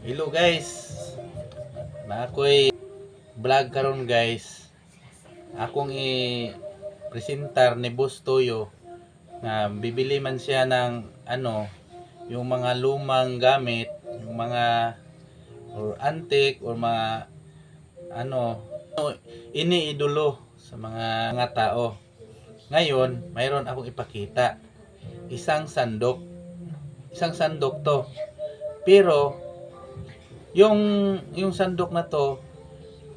Hello guys. Na ako'y vlog karon guys. Akong i-presentar ni Boss Toyo na bibili man siya ng yung mga lumang gamit, yung mga or antique or mga iniidolo sa mga tao. Ngayon, mayroon akong ipakita. Isang sandok to. Pero yung sandok na to,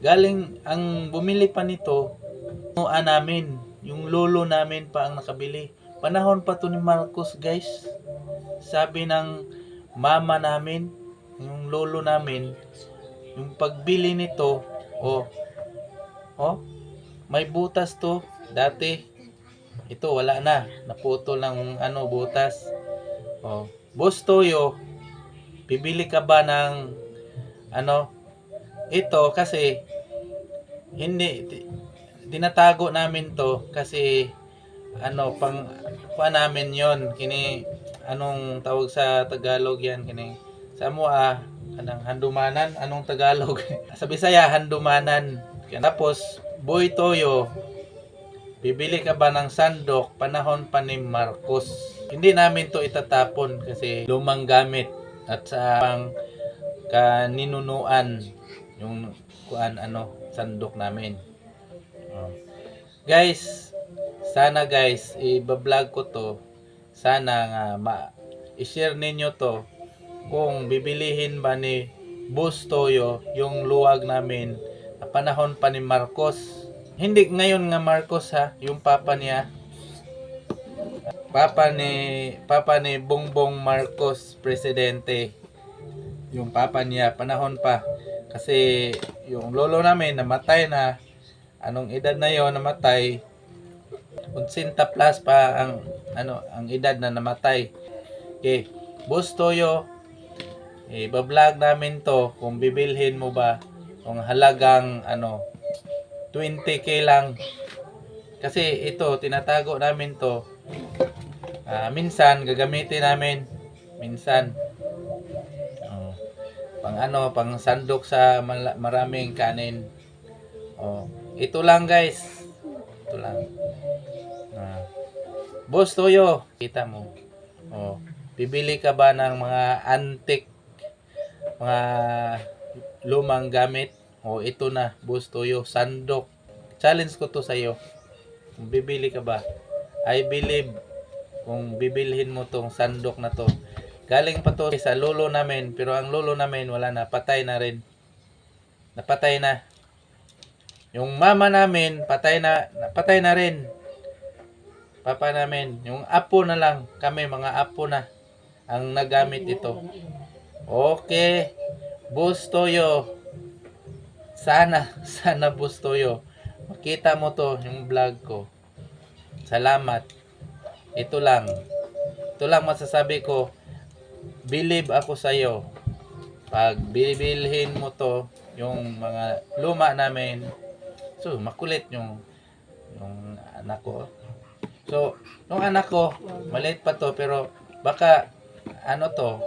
galing ang bumili pa nito, namin, yung lolo namin pa ang nakabili. Panahon pa to ni Marcos, guys. Sabi ng mama namin, yung lolo namin, yung pagbili nito, may butas to dati. Ito wala na, naputol ng butas. Boss Toyo, bibili ka ba ng ito kasi hindi tinatago namin to kasi pang namin yon kini anong tawag sa Tagalog yan kini sa mua anong handumanan anong Tagalog sa Bisaya handumanan. Tapos Boy Toyo, bibili ka ba ng sandok panahon pa ni Marcos? Hindi namin to itatapon kasi lumang gamit at sa pang kaninunuan yung sandok namin. Guys, sana guys i-vlog ko to. Sana nga i-share ninyo to kung bibilihin ba ni Boss Toyo yung luwag namin na panahon pa ni Marcos. Hindi ngayon nga Marcos ha, yung papa niya. Papa ni Bongbong Marcos, presidente. Yung papa niya, panahon pa. Kasi yung lolo namin namatay na. Anong edad na yon namatay? 80 plus pa ang edad na namatay. Okay, Boss Toyo, i-vlog namin to kung bibilhin mo ba kung halagang 20k lang. Kasi ito tinatago namin to. Minsan gagamitin namin minsan pang sandok sa maraming kanin. Ito lang guys, ito lang. Boss Toyo, kita mo, bibili ka ba ng mga antique, mga lumang gamit? Ito na Boss Toyo, sandok. Challenge ko to sa iyo, kung bibili ka ba. I believe kung bibilhin mo tong sandok na to, galing pa to sa lolo namin, pero ang lolo namin wala na, patay na rin. Napatay na. Yung mama namin patay na rin. Papa namin, yung apo na lang, kami mga apo na ang nagamit ito. Okay, Boss Toyo. Sana Boss Toyo, makita mo to yung vlog ko. Salamat. Ito lang masasabi ko. Believe ako sa iyo. Pag bibilhin mo to, yung mga luma namin, so makulit yung anak ko. So, nung anak ko, maliit pa to, pero baka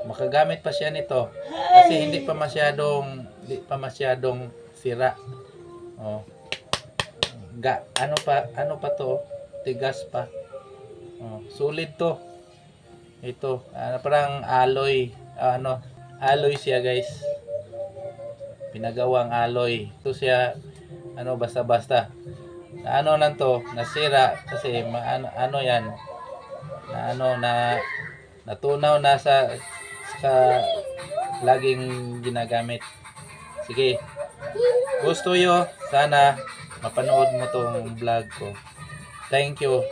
makagamit pa siya nito. Kasi hindi pa masyadong sira. Ano pa to? Tigas pa. Solid to. Ito, parang alloy. Alloy siya guys. Pinagawang alloy. Ito siya, basta-basta. Lang to, nasira kasi yan. Natunaw na sa laging ginagamit. Sige. Gusto yo, sana mapanood mo tong vlog ko. Thank you.